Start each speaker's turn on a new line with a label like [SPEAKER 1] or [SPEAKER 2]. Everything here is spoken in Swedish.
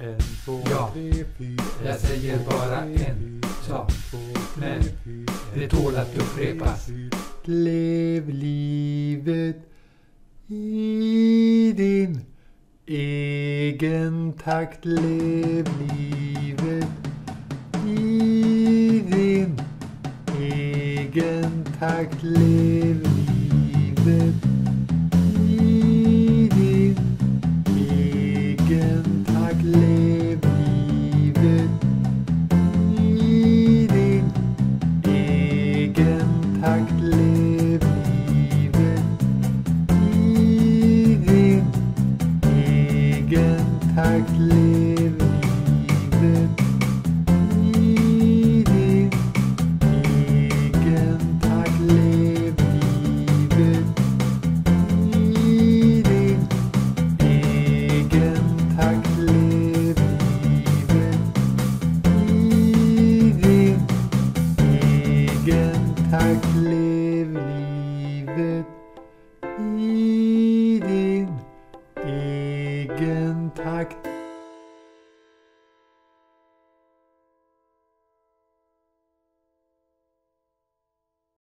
[SPEAKER 1] En, två,
[SPEAKER 2] Ja,
[SPEAKER 1] tre, fyra.
[SPEAKER 2] jag säger bara en sak, men det tål att upprepas.
[SPEAKER 1] Lev livet i din egen takt. Lev livet i din egen takt. Lev livet i din egen takt. Lev livet i din egen takt. Lev livet i din egen takt. Lev livet i din egen takt. Lev livet i din egen takt. Lev livet i din egen takt. Lev livet i din egen takt.